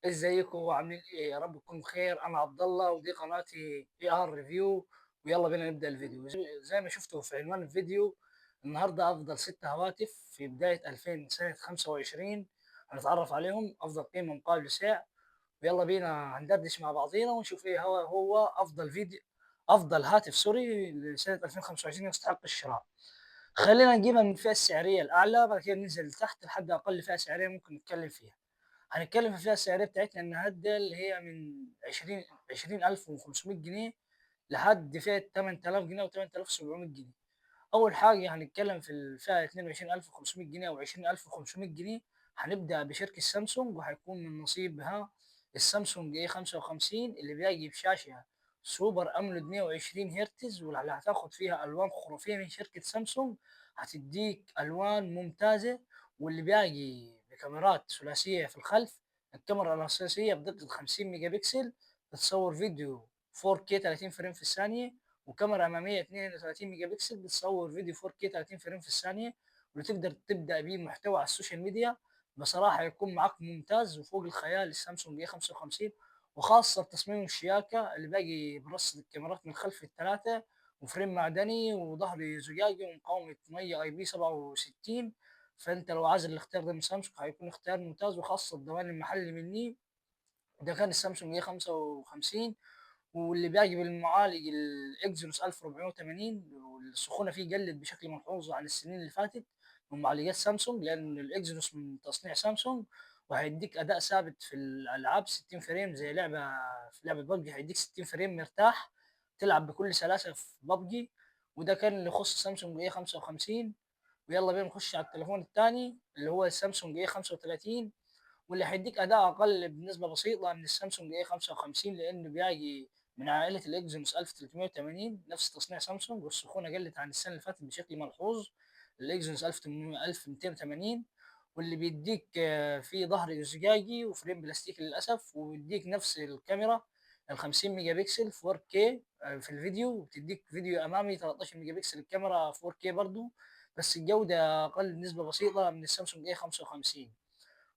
ازيكم عاملين ايه؟ يا رب تكونوا بخير. انا عبد الله ودي قناتي اي ار ريفيو. ويلا بينا نبدا الفيديو. زي ما شفتوا في عنوان الفيديو، النهارده افضل 6 هواتف في بدايه 2000 سنه 25 هنتعرف عليهم، افضل قيمه مقابل سعر. ويلا بينا هندردش مع بعضينا ونشوف ايه هو افضل فيديو، افضل هاتف سوري لسنه 2025 يستحق الشراء. خلينا نجيبها من الفئه السعريه الاعلى، بعد كده ننزل تحت لحد اقل فئه سعريه ممكن نتكلم فيها. هنتكلم في الفئة السعرية بتاعتنا النهاردة اللي هي من 20,500 جنيه لحد فئة 8000 جنيه و 8700 جنيه. أول حاجة هنتكلم في الفئة 22,500 جنيه أو 20,500 جنيه. هنبدأ بشركة سامسونج، وهيكون من نصيبها السامسونج اي 55 اللي بيجي بشاشة سوبر أموليد 120 هرتز، واللي هتاخد فيها ألوان خرافية من شركة سامسونج، هتديك ألوان ممتازة. واللي بيجي بكاميرات ثلاثية في الخلف، الكاميرا الأساسية بدقة 50 ميجا بكسل بتصور فيديو 4K 30 فريم في الثانية، وكاميرا أمامية 32 ميجا بكسل بتصور فيديو 4K 30 فريم في الثانية، واللي تقدر تبدأ بيه محتوى على السوشيال ميديا. بصراحة يكون معاك ممتاز وفوق الخيال السامسونج اي 55، وخاصة تصميم الشياكة اللي باقي برصة الكاميرات من خلف الثلاثة، وفريم معدني وظهري زجاجي ومقاومة مية اي بي 67. فانت لو عايز الاختيار ده من سامسونج هيكون اختيار ممتاز، وخاصة الضمان المحلي مني. ده كان السامسونج اي 55. واللي بيعجب المعالج الاكزينوس 1480، والسخونه فيه قلت بشكل ملحوظ عن السنين اللي فاتت من معالجات سامسونج، لان الاكزينوس من تصنيع سامسونج. وهيديك اداء ثابت في الالعاب 60 فريم، زي في لعبه ببجي هيديك 60 فريم مرتاح تلعب بكل سلاسه في ببجي. وده كان اللي يخص سامسونج اي 55. ويلا بينا نخش على التليفون الثاني اللي هو السامسونج اي 35، واللي هيديك اداء اقل بنسبه بسيطه من السامسونج اي 55، لانه بيجي من عائله الاكزينوس 1380 نفس تصنيع سامسونج، والسخونه قلت عن السنه اللي فاتت بشكل ملحوظ. الاكزينوس 1280، واللي بيديك فيه ظهر زجاجي وفريم بلاستيكي للاسف، وبيديك نفس الكاميرا ال 50 ميجا بكسل 4K في الفيديو، وبتديك فيديو امامي 13 ميجا بكسل الكاميرا 4K برضو، بس الجوده اقل بنسبه بسيطه من السامسونج اي 55.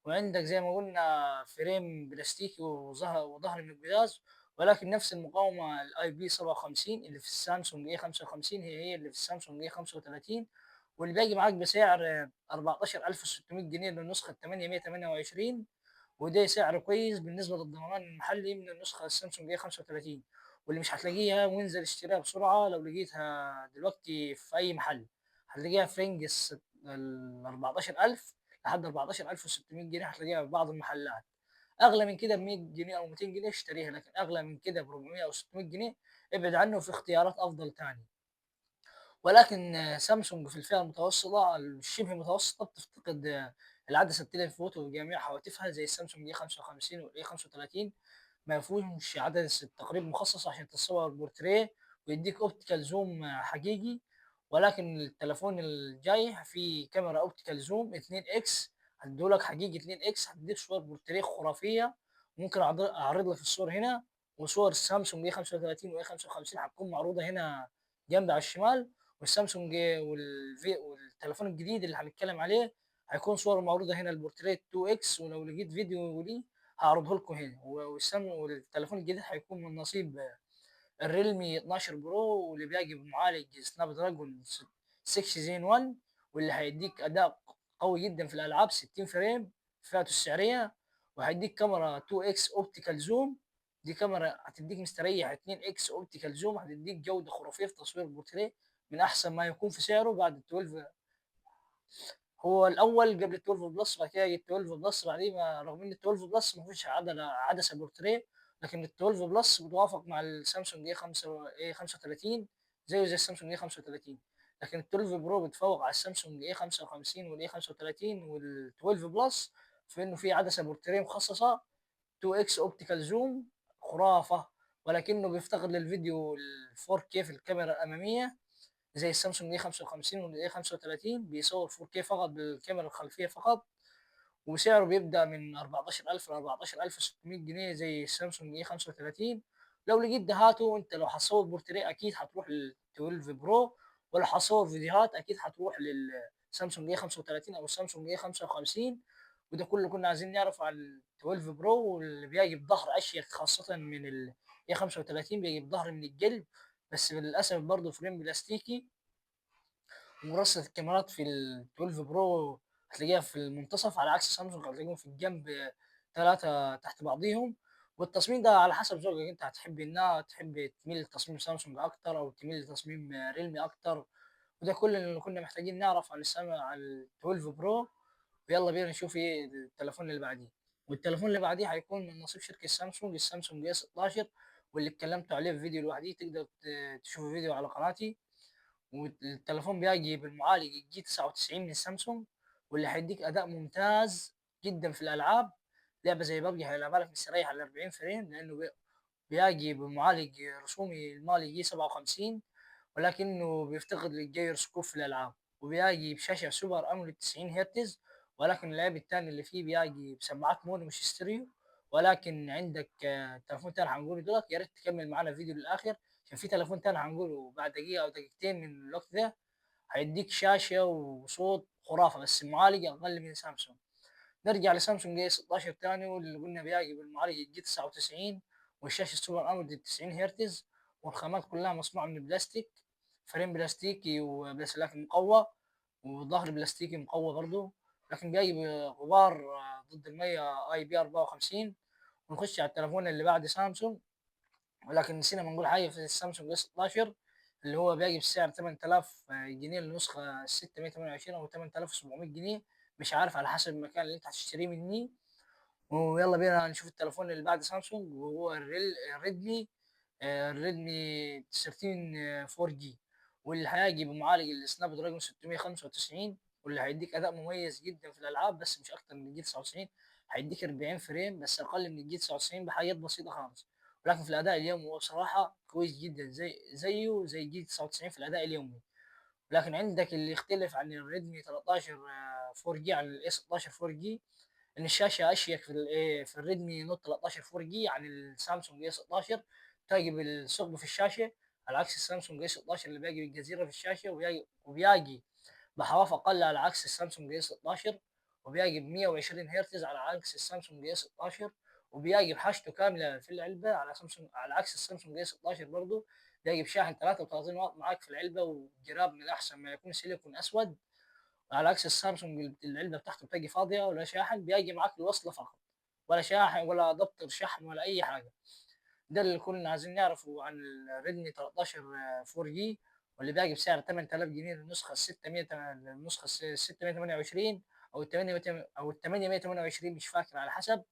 وعندك زي ما قلنا فريم بلاستيكي وظهر من القزاز، ولكن نفس المقاومة الاي بي 57 اللي في السامسونج اي 55 هي اللي في السامسونج اي 35. واللي باقي معاك بسعر 14,600 جنيه للنسخة 828. وده سعر كويس بالنسبة للضمان المحلي من النسخة السامسونج اي 35، واللي مش هتلاقيها وانزل اشتريها بسرعة لو لقيتها دلوقتي في أي محل. هتلاقيها في رينج ال 14,000 لحد 14,600 جنيه، هتلاقيها في بعض المحلات. اغلى من كده ب 100 جنيه او 200 جنيه اشتريها، لكن اغلى من كده ب 400 او 600 جنيه ابعد عنه، في اختيارات افضل تاني. ولكن سامسونج في الفئه المتوسطه الشبه متوسطه بتفتقد العدسه التليفوتو بجميع هواتفها زي السامسونج اي 55 والاي 35. ما فيهمش عدسه تقريب مخصصه عشان تصور بورتريه ويديك اوبتيكال زوم حقيقي. ولكن التليفون الجاي فيه كاميرا اوبتيكال زوم 2 اكس، هتدولك حقيقي 2 اكس، هتديك صور بورتريه خرافيه. ممكن اعرض لك الصور هنا، وصور السامسونج اي 35 واي 55 هتكون معروضه هنا جنب على الشمال. والسامسونج والتليفون الجديد اللي هنتكلم عليه هيكون صور معروضه هنا البورتريت 2 اكس، ولو لقيت فيديو ليه هعرضه لكم هنا. والتليفون الجديد هيكون من نصيب الريلمي 12 برو، واللي بيجي بمعالج سناب دراجون 6 زين 1، واللي هيديك اداء قوي جدا في الالعاب 60 فريم في فئته السعريه. وهيديك كاميرا 2 اكس اوبتيكال زوم، دي كاميرا هتديك مستريح 2 اكس اوبتيكال زوم، هتديك جوده خرافيه في تصوير البورتريه من احسن ما يكون في سعره بعد ال 12. هو الاول قبل ال 12 بلس، بعد كده ال 12 بلس بعدين، رغم ان ال 12 بلس ما فيش عدسه بورتريه، لكن ال 12 بلس بتوافق مع السامسونج اي 5 اي 35 زيه زي السامسونج اي 35. لكن ال 12 برو بتفوق على السامسونج اي 55 والاي 35 وال 12 بلس في انه في عدسه بورتريه مخصصه 2 اكس اوبتيكال زوم خرافه. ولكنه بيفتقد للفيديو ال 4K في الكاميرا الاماميه زي السامسونج اي 55 والاي 35، بيصور 4K فقط بالكاميرا الخلفيه فقط. وسعره بيبدأ من 14,000 ل 14,600 جنيه زي السامسونج اي 35. لو لقيت ده هاته، انت لو هتصور بورتريه اكيد هتروح لل 12 برو، ولو هتصور فيديوهات اكيد هتروح للسامسونج اي 35 او السامسونج اي 55. وده كله كنا عايزين نعرف عن ال 12 برو، واللي بيجي بظهر اشيك خاصة من ال اي 35 بيجي بظهر من الجلد، بس للاسف برضه فريم بلاستيكي. ومرصة الكاميرات في ال 12 برو هتلاقيها في المنتصف، على عكس سامسونج هتلاقيهم في الجنب ثلاثة تحت بعضيهم. والتصميم ده على حسب ذوقك انت، هتحب انها تحب تميل لتصميم سامسونج اكتر او تميل لتصميم ريلمي اكتر. وده كل اللي كنا محتاجين نعرف عن عن ال 12 برو. ويلا بينا نشوف ايه التليفون اللي بعديه. والتليفون اللي بعديه هيكون من نصيب شركة سامسونج، السامسونج اس 16، واللي اتكلمت عليه في فيديو لوحدي، تقدر تشوف فيديو على قناتي. والتليفون بيجي بالمعالج الجي 99 من سامسونج، واللي هيديك اداء ممتاز جدا في الالعاب. لعبه زي ببجي هيلعبها لك مستريح على 40 فريم، لانه بيجي بمعالج رسومي المالي جي 57، ولكنه بيفتقد للجيروسكوب في الالعاب. وبيجي بشاشه سوبر اموليد 90 هرتز، ولكن العيب الثاني اللي فيه بيجي بسماعات مونو مش ستيريو. ولكن عندك تليفون تاني هنقوله دلوقتي، يا ريت تكمل معانا الفيديو للاخر، عشان في تليفون تاني هنقوله بعد دقيقه او دقيقتين من الوقت ده، هيديك شاشه وصوت خرافه، بس المعالج اقل من سامسونج. نرجع لسامسونج اي 16 تاني، واللي قلنا بيجي بالمعالج الجي 99، والشاشه السوبر اموليد 90 هرتز، والخامات كلها مصنوعه من البلاستيك. فريم بلاستيكي وبس لكن مقوى، وظهر بلاستيكي مقوى برضه، لكن جاي بغبار ضد المية اي بي 54. ونخش على التليفون اللي بعد سامسونج، ولكن نسينا ما نقول حاجه في السامسونج اس 16، اللي هو باقي بسعر 8000 جنيه، النسخه 628 او 8700 جنيه، مش عارف على حسب المكان اللي انت هتشتريه مني. ويلا بينا نشوف التليفون اللي بعد سامسونج، وهو الريدمي، الريدمي 13 4G، واللي هيجي بمعالج السناب دراجون 695، واللي هيديك اداء مميز جدا في الالعاب، بس مش اكتر من الجيل 99. هيديك 40 فريم بس اقل من الجيل 99 بحاجات بسيطه خالص، ولكن في الاداء اليومي هو بصراحه كويس جدا، زيه زي الجيل 99 في الاداء اليومي. لكن عندك اللي يختلف عن الريدمي 13 4G عن الاس 16 4G، ان الشاشه اشيك في الريدمي نوت 13 4G عن السامسونج اس 16. تلاقي بالثقب في الشاشه، على عكس السامسونج اس 16 اللي باقي بالجزيره في الشاشه، وبيجي بحواف اقل على عكس السامسونج اس 16، وبيجي ب 120 هرتز على عكس السامسونج اس 16، وبيجي بحاجته كامله في العلبه على سامسونج، على عكس السامسونج اس 16 برضه. بيجي بشاحن 33 واط معاك في العلبه، وجراب من احسن ما يكون سيليكون اسود، على عكس السامسونج العلبه بتاعته بتجي فاضيه ولا شاحن، بيجي معاك الوصله فقط، ولا شاحن ولا دفتر شحن ولا اي حاجه. ده اللي كنا عايزين نعرفه عن الريدمي 13 4 جي، واللي باقي بسعر 8000 جنيه، للنسخه 600، النسخه 628 او ال 800 او ال 828 مش فاكر على حسب.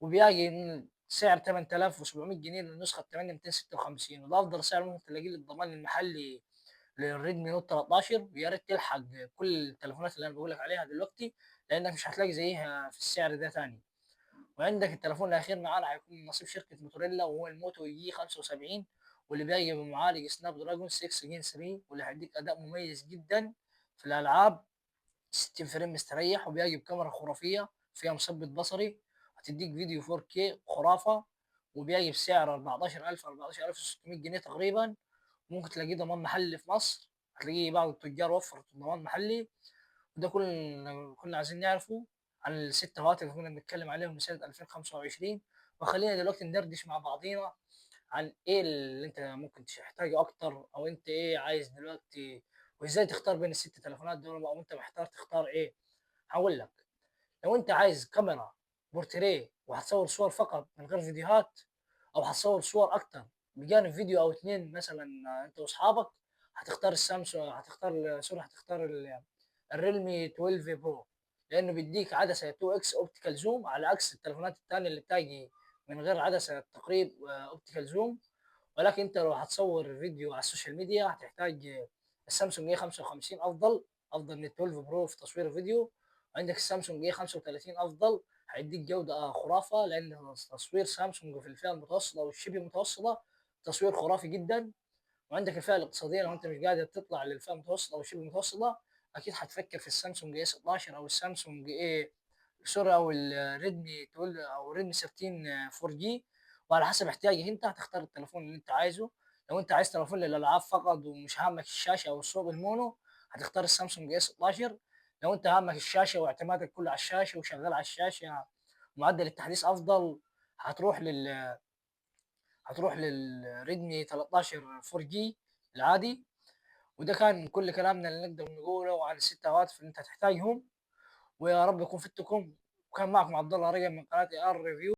وبيجي سعر 8700 جنيه للنسخه 8256، وده افضل سعر ممكن تلاقيه للضمان المحلي للريدمي نوت 13. ويا ريت تلحق كل التليفونات اللي انا بقول لك عليها دلوقتي، لانك مش هتلاقي زيها في السعر ده تاني. وعندك التليفون الاخير معانا هيكون من نصيب شركه موتوريلا، وهو الموتو جي 75، واللي باقي بمعالج سناب دراجون 6 جين 3، واللي هيديك اداء مميز جدا في الالعاب، 60 فريم مستريح، وبيجي بكاميرا خرافيه فيها مثبت بصري، هتديك فيديو 4K خرافه. وبيجي بسعر 14000 14600 جنيه تقريبا. ممكن تلاقيه ضمان محلي في مصر، هتلاقيه بعض التجار وفر ضمان محلي. وده كل اللي كنا عايزين نعرفه عن الست هواتف اللي كنا بنتكلم عليهم من سنة 2025. وخلينا دلوقتي ندردش مع بعضينا عن ايه اللي انت ممكن تحتاجه اكتر، او انت ايه عايز دلوقتي، وازاي تختار بين الست تليفونات دول، او انت محتار تختار ايه. هقول لك، لو انت عايز كاميرا بورتريه وهتصور صور فقط من غير فيديوهات، او هتصور صور اكتر بجانب فيديو او اتنين مثلا انت واصحابك، هتختار السامسونج، هتختار سوري، هتختار الريلمي 12 برو، لانه بيديك عدسه 2 اكس اوبتيكال زوم، على عكس التليفونات الثانيه اللي بتاجي من غير عدسه تقريب اوبتيكال زوم. ولكن انت لو هتصور فيديو على السوشيال ميديا هتحتاج السامسونج اي 55 افضل من 12 برو في تصوير الفيديو. وعندك السامسونج اي 35 افضل، هيديك جوده خرافه، لان تصوير سامسونج في الفئه المتوسطه والشبه متوسطه تصوير خرافي جدا. وعندك الفئه الاقتصاديه، لو انت مش قادر تطلع للفئه المتوسطه او شبه المتوسطه، اكيد هتفكر في السامسونج اي 16 او السامسونج اي سوري او الريدمي 12 او ريدمي 13 4G. وعلى حسب احتياجك انت هتختار التليفون اللي انت عايزه. لو انت عايز تليفون للالعاب فقط ومش هامك الشاشه او الصوت المونو، هتختار السامسونج اي 16. لو انت همك الشاشه واعتمادك كله على الشاشه وشغال على الشاشه، معدل التحديث افضل، هتروح لل هتروح للريدمي 13 4G العادي. وده كان كل كلامنا اللي نقدر نقوله عن الست هواتف اللي انت هتحتاجهم. ويا رب يكون فدتكم. وكان معكم عبد الله رقم من قناه AR Review.